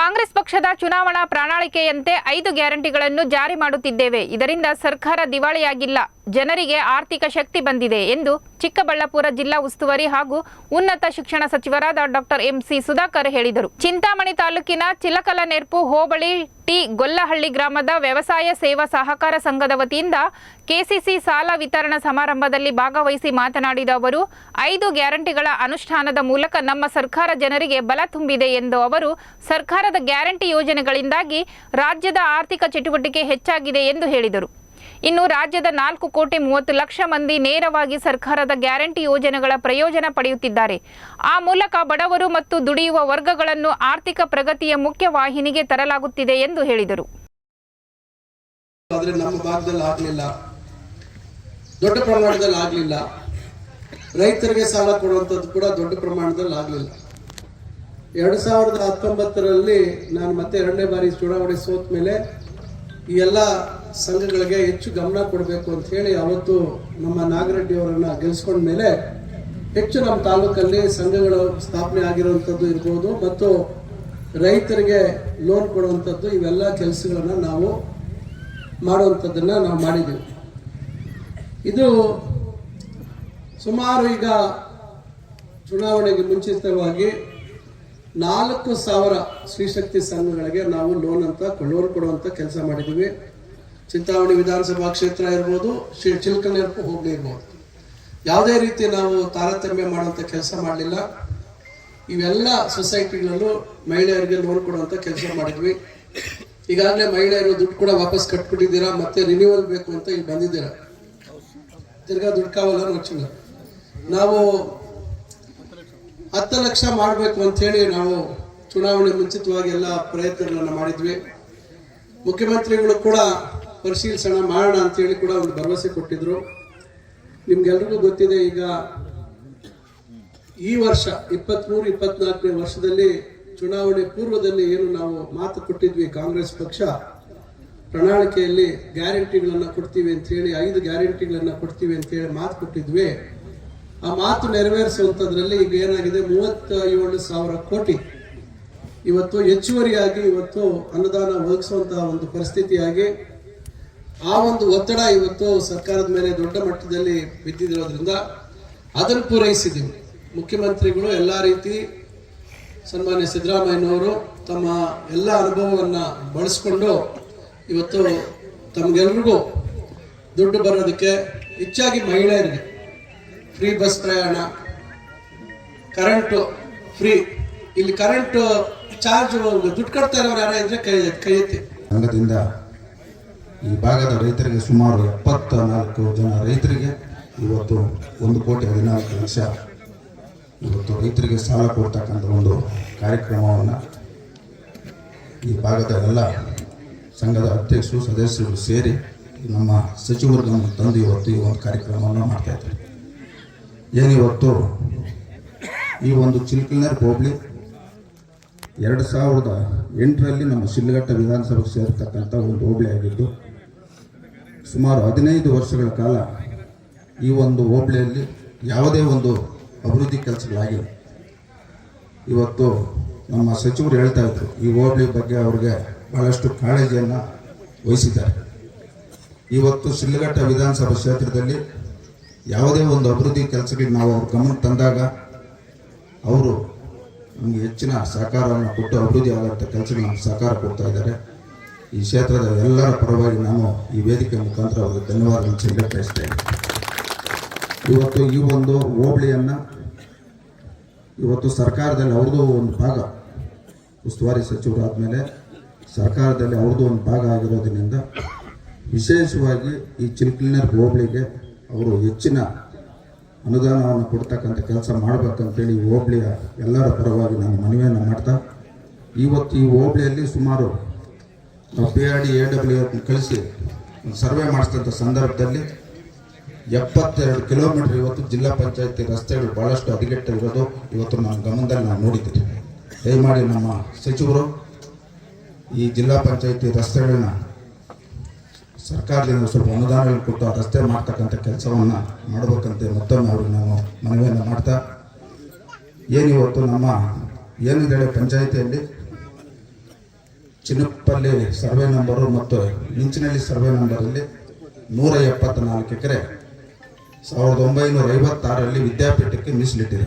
ಕಾಂಗ್ರೆಸ್ ಪಕ್ಷದ ಚುನಾವಣಾ ಪ್ರಣಾಳಿಕೆಯಂತೆ 5 ಗ್ಯಾರಂಟಿಗಳನ್ನು ಜಾರಿ ಮಾಡುತ್ತಿದ್ದೇವೆ. ಇದರಿಂದ ಸರ್ಕಾರ ದಿವಾಳಿಯಾಗಿಲ್ಲ, ಜನರಿಗೆ ಆರ್ಥಿಕ ಶಕ್ತಿ ಬಂದಿದೆ ಎಂದು ಚಿಕ್ಕಬಳ್ಳಾಪುರ ಜಿಲ್ಲಾ ಉಸ್ತುವಾರಿ ಹಾಗೂ ಉನ್ನತ ಶಿಕ್ಷಣ ಸಚಿವರಾದ ಡಾಕ್ಟರ್ ಎಂಸಿ ಸುಧಾಕರ್ ಹೇಳಿದರು. ಚಿಂತಾಮಣಿ ತಾಲೂಕಿನ ಚಿಲಕಲನೆರ್ಪು ಹೋಬಳಿ ಟಿ ಗೊಲ್ಲಹಳ್ಳಿ ಗ್ರಾಮದ ವ್ಯವಸಾಯ ಸೇವಾ ಸಹಕಾರ ಸಂಘದ ವತಿಯಿಂದ ಕೆಸಿಸಿ ಸಾಲ ವಿತರಣಾ ಸಮಾರಂಭದಲ್ಲಿ ಭಾಗವಹಿಸಿ ಮಾತನಾಡಿದ ಅವರು, 5 ಗ್ಯಾರಂಟಿಗಳ ಅನುಷ್ಠಾನದ ಮೂಲಕ ನಮ್ಮ ಸರ್ಕಾರ ಜನರಿಗೆ ಬಲ ತುಂಬಿದೆ ಎಂದು ಅವರು, ಸರ್ಕಾರದ ಗ್ಯಾರಂಟಿ ಯೋಜನೆಗಳಿಂದಾಗಿ ರಾಜ್ಯದ ಆರ್ಥಿಕ ಚಟುವಟಿಕೆ ಹೆಚ್ಚಾಗಿದೆ ಎಂದು ಹೇಳಿದರು. ಇನ್ನು ರಾಜ್ಯದ 4,30,00,000 ಮಂದಿ ನೇರವಾಗಿ ಸರ್ಕಾರದ ಗ್ಯಾರಂಟಿ ಯೋಜನೆಗಳ ಪ್ರಯೋಜನ ಪಡೆಯುತ್ತಿದ್ದಾರೆ. ಆ ಮೂಲಕ ಬಡವರು ಮತ್ತು ದುಡಿಯುವ ವರ್ಗಗಳನ್ನು ಆರ್ಥಿಕ ಪ್ರಗತಿಯ ಮುಖ್ಯ ವಾಹಿನಿಗೆ ತರಲಾಗುತ್ತಿದೆ ಎಂದು ಹೇಳಿದರು. ನಮ್ಮ ಭಾಗದಲ್ಲಿ ಆಗಲಿಲ್ಲ, ದೊಡ್ಡ ಪ್ರಮಾಣದಲ್ಲಿ ಆಗಲಿಲ್ಲ. ರೈತರಿಗೆ ಸಾಲ ಕೊಡುವಂಥದ್ದು ಕೂಡ ದೊಡ್ಡ ಪ್ರಮಾಣದಲ್ಲಿ ಆಗಲಿಲ್ಲ. 2019ರಲ್ಲಿ ನಾನು ಮತ್ತೆ 2ನೇ ಬಾರಿ ಚುನಾವಣೆ ಸೋತ ಮೇಲೆ ಈ ಎಲ್ಲ ಸಂಘಗಳಿಗೆ ಹೆಚ್ಚು ಗಮನ ಕೊಡಬೇಕು ಅಂತ ಹೇಳಿ ಅವತ್ತು ನಮ್ಮ ನಾಗರೆಡ್ಡಿ ಅವರನ್ನ ಗೆಲ್ಲಿಸ್ಕೊಂಡ ಮೇಲೆ ಹೆಚ್ಚು ನಮ್ಮ ತಾಲೂಕಲ್ಲಿ ಸಂಘಗಳು ಸ್ಥಾಪನೆ ಆಗಿರುವಂಥದ್ದು ಇರ್ಬೋದು ಮತ್ತು ರೈತರಿಗೆ ಲೋನ್ ಕೊಡುವಂಥದ್ದು, ಇವೆಲ್ಲ ಕೆಲಸಗಳನ್ನು ನಾವು ಮಾಡುವಂಥದ್ದನ್ನು ನಾವು ಮಾಡಿದ್ದೀವಿ. ಇದು ಸುಮಾರು ಈಗ ಚುನಾವಣೆಗೆ ಮುಂಚಿತವಾಗಿ 4,000 ಶ್ರೀಶಕ್ತಿ ಸಂಘಗಳಿಗೆ ನಾವು ಲೋನ್ ಕೊಡುವಂಥ ಕೆಲಸ ಮಾಡಿದ್ದೀವಿ. ಚಿಂತಾಮಣಿ ವಿಧಾನಸಭಾ ಕ್ಷೇತ್ರ ಇರ್ಬೋದು, ಚಿಲಕಲನೆರ್ಪು ಹೋಬಳಿ ಇರ್ಬೋದು, ಯಾವುದೇ ರೀತಿ ನಾವು ತಾರತಮ್ಯ ಮಾಡುವಂಥ ಕೆಲಸ ಮಾಡಲಿಲ್ಲ. ಇವೆಲ್ಲ ಸೊಸೈಟಿಗಳಲ್ಲೂ ಮಹಿಳೆಯರಿಗೆ ಲೋನ್ ಕೊಡುವಂಥ ಕೆಲಸ ಮಾಡಿದ್ವಿ. ಈಗಾಗಲೇ ಮಹಿಳೆಯರು ದುಡ್ಡು ಕೂಡ ವಾಪಸ್ ಕಟ್ಬಿಟ್ಟಿದ್ದೀರಾ, ಮತ್ತೆ ರಿನ್ಯೂವಲ್ ಬೇಕು ಅಂತ ಇಲ್ಲಿ ಬಂದಿದ್ದೀರಾ. ತಿರ್ಗಾ ದುಡ್ಡು ಕಾವಲ್ಲ ರಕ್ಷಣೆ ನಾವು 10 ಲಕ್ಷ ಮಾಡಬೇಕು ಅಂಥೇಳಿ ನಾವು ಚುನಾವಣೆ ಮುಂಚಿತವಾಗಿ ಎಲ್ಲ ಪ್ರಯತ್ನಗಳನ್ನು ಮಾಡಿದ್ವಿ. ಮುಖ್ಯಮಂತ್ರಿಗಳು ಕೂಡ ಪರಿಶೀಲಿಸೋಣ ಮಾಡೋಣ ಅಂತೇಳಿ ಕೂಡ ಒಂದು ಭರವಸೆ ಕೊಟ್ಟಿದ್ರು. ನಿಮ್ಗೆಲ್ರಿಗೂ ಗೊತ್ತಿದೆ, ಈಗ ಈ ವರ್ಷ 23-24ನೇ ವರ್ಷದಲ್ಲಿ ಚುನಾವಣೆ ಪೂರ್ವದಲ್ಲಿ ಏನು ನಾವು ಮಾತು ಕೊಟ್ಟಿದ್ವಿ, ಕಾಂಗ್ರೆಸ್ ಪಕ್ಷ ಪ್ರಣಾಳಿಕೆಯಲ್ಲಿ ಗ್ಯಾರಂಟಿಗಳನ್ನು ಕೊಡ್ತೀವಿ ಅಂತ ಹೇಳಿ 5 ಗ್ಯಾರಂಟಿಗಳನ್ನು ಕೊಡ್ತೀವಿ ಅಂತ ಹೇಳಿ ಮಾತು ಕೊಟ್ಟಿದ್ವಿ. ಆ ಮಾತು ನೆರವೇರಿಸುವಂಥದ್ರಲ್ಲಿ ಈಗ ಏನಾಗಿದೆ, 37,000 ಕೋಟಿ ಇವತ್ತು ಹೆಚ್ಚುವರಿಯಾಗಿ ಇವತ್ತು ಅನುದಾನ ಒದಗಿಸುವಂತಹ ಒಂದು ಪರಿಸ್ಥಿತಿಯಾಗಿ ಆ ಒಂದು ಒತ್ತಡ ಇವತ್ತು ಸರ್ಕಾರದ ಮೇಲೆ ದೊಡ್ಡ ಮಟ್ಟದಲ್ಲಿ ಬಿದ್ದಿರೋದ್ರಿಂದ ಅದನ್ನು ಪೂರೈಸಿದ್ದೀವಿ. ಮುಖ್ಯಮಂತ್ರಿಗಳು ಎಲ್ಲ ರೀತಿ ಸನ್ಮಾನ್ಯ ಸಿದ್ದರಾಮಯ್ಯನವರು ತಮ್ಮ ಎಲ್ಲ ಅನುಭವವನ್ನು ಬಳಸ್ಕೊಂಡು ಇವತ್ತು ತಮಗೆಲ್ರಿಗೂ ದುಡ್ಡು ಬರೋದಕ್ಕೆ, ಹೆಚ್ಚಾಗಿ ಮಹಿಳೆಯರಿಗೆ ಫ್ರೀ ಬಸ್ ಪ್ರಯಾಣ, ಕರೆಂಟು ಫ್ರೀ, ಇಲ್ಲಿ ಕರೆಂಟ್ ಚಾರ್ಜ್ ದುಡ್ಡು ಕಟ್ತಾ ಇರೋರು ಯಾರ ಇದ್ರೆ ಕೈ ಎತ್ತಿ. ಸಂಘದಿಂದ ಈ ಭಾಗದ ರೈತರಿಗೆ ಸುಮಾರು 74 ಜನ ರೈತರಿಗೆ ಇವತ್ತು 1,14,00,000 ಇವತ್ತು ರೈತರಿಗೆ ಸಾಲ ಕೊಡ್ತಕ್ಕಂಥ ಒಂದು ಕಾರ್ಯಕ್ರಮವನ್ನು ಈ ಭಾಗದ ಎಲ್ಲ ಸಂಘದ ಅಧ್ಯಕ್ಷರು ಸದಸ್ಯರು ಸೇರಿ ನಮ್ಮ ಸಚಿವರು ನಮ್ಮ ತಂದು ಇವತ್ತು ಈ ಒಂದು ಕಾರ್ಯಕ್ರಮವನ್ನು ಮಾಡ್ತಾಯಿದ್ದಾರೆ. ಏನಿವತ್ತು ಈ ಒಂದು ಚಿಲಕಲನೆರ್ಪು ಹೋಬಳಿ 2008ರಲ್ಲಿ ನಮ್ಮ ಶಿಡ್ಲಘಟ್ಟ ವಿಧಾನಸಭೆಗೆ ಸೇರತಕ್ಕಂಥ ಒಂದು ಹೋಬಳಿ ಆಗಿದ್ದು, ಸುಮಾರು 15 ವರ್ಷಗಳ ಕಾಲ ಈ ಒಂದು ಹೋಬಳಿಯಲ್ಲಿ ಯಾವುದೇ ಒಂದು ಅಭಿವೃದ್ಧಿ ಕೆಲಸಗಳಾಗಿಲ್ಲ. ಇವತ್ತು ನಮ್ಮ ಸಚಿವರು ಹೇಳ್ತಾ ಇದ್ರು, ಈ ಹೋಬಳಿ ಬಗ್ಗೆ ಅವ್ರಿಗೆ ಬಹಳಷ್ಟು ಕಾಳಜಿಯನ್ನು ವಹಿಸಿದ್ದಾರೆ. ಇವತ್ತು ಶಿಡ್ಲಘಟ್ಟ ವಿಧಾನಸಭಾ ಕ್ಷೇತ್ರದಲ್ಲಿ ಯಾವುದೇ ಒಂದು ಅಭಿವೃದ್ಧಿ ಕೆಲಸಗಳಿಗೆ ನಾವು ಅವ್ರ ಗಮನಕ್ಕೆ ತಂದಾಗ ಅವರು ನಮಗೆ ಹೆಚ್ಚಿನ ಸಹಕಾರವನ್ನು ಕೊಟ್ಟು ಅಭಿವೃದ್ಧಿ ಆದಂಥ ಕೆಲಸಗಳು ನಮ್ಗೆ ಸಹಕಾರ ಕೊಡ್ತಾ ಇದ್ದಾರೆ. ಈ ಕ್ಷೇತ್ರದ ಎಲ್ಲರ ಪರವಾಗಿ ನಾನು ಈ ವೇದಿಕೆ ಮುಖಾಂತರ ಅವರಿಗೆ ಧನ್ಯವಾದಗಳನ್ನು ಸಲ್ಲಿಸ್ತೇನೆ. ಇವತ್ತು ಈ ಒಂದು ಹೋಬಳಿಯನ್ನು ಇವತ್ತು ಸರ್ಕಾರದಲ್ಲಿ ಅವ್ರದ್ದು ಒಂದು ಭಾಗ, ಉಸ್ತುವಾರಿ ಸಚಿವರಾದ ಮೇಲೆ ಸರ್ಕಾರದಲ್ಲಿ ಅವ್ರದ್ದು ಒಂದು ಭಾಗ ಆಗಿರೋದ್ರಿಂದ ವಿಶೇಷವಾಗಿ ಈ ಚಿಲಕಲನೆರ್ಪು ಹೋಬಳಿಗೆ ಅವರು ಹೆಚ್ಚಿನ ಅನುದಾನವನ್ನು ಕೊಡ್ತಕ್ಕಂಥ ಕೆಲಸ ಮಾಡಬೇಕಂತೇಳಿ ಈ ಹೋಬಳಿಯ ಎಲ್ಲರ ಪರವಾಗಿ ನಾನು ಮನವಿಯನ್ನು ಮಾಡ್ತಾ, ಇವತ್ತು ಈ ಹೋಬಳಿಯಲ್ಲಿ ಸುಮಾರು ನಾವು PRD AWF ಕಳಿಸಿ ಸರ್ವೆ ಮಾಡಿಸಿದಂಥ ಸಂದರ್ಭದಲ್ಲಿ 72 ಕಿಲೋಮೀಟರ್ ಇವತ್ತು ಜಿಲ್ಲಾ ಪಂಚಾಯತಿ ರಸ್ತೆಗಳು ಭಾಳಷ್ಟು ಹದಗೆಟ್ಟಿರೋದು ಇವತ್ತು ನನ್ನ ಗಮನದಲ್ಲಿ ನಾನು ನೋಡಿದ್ದೀನಿ. ದಯಮಾಡಿ ನಮ್ಮ ಸಚಿವರು ಈ ಜಿಲ್ಲಾ ಪಂಚಾಯತಿ ರಸ್ತೆಗಳನ್ನ ಸರ್ಕಾರದಿಂದ ಸ್ವಲ್ಪ ಅನುದಾನಗಳನ್ನು ಕೊಟ್ಟು ಆ ರಸ್ತೆ ಮಾಡ್ತಕ್ಕಂಥ ಕೆಲಸವನ್ನು ಮಾಡಬೇಕಂತ ಮತ್ತೊಮ್ಮೆ ಅವ್ರಿಗೆ ನಾನು ಮನವಿಯನ್ನು ಮಾಡ್ತಾ, ಏನಿವತ್ತು ನಮ್ಮ ಏನಿದೆ ಪಂಚಾಯಿತಿಯಲ್ಲಿ ಚಿನ್ನಪ್ಪಲ್ಲಿ ಸರ್ವೆ ನಂಬರು ಮತ್ತು ಇಂಚಿನಲ್ಲಿ ಸರ್ವೆ ನಂಬರಲ್ಲಿ 174 ಎಕರೆ 1956ರಲ್ಲಿ ವಿದ್ಯಾಪೀಠಕ್ಕೆ ಮೀಸಲಿಟ್ಟಿದೆ.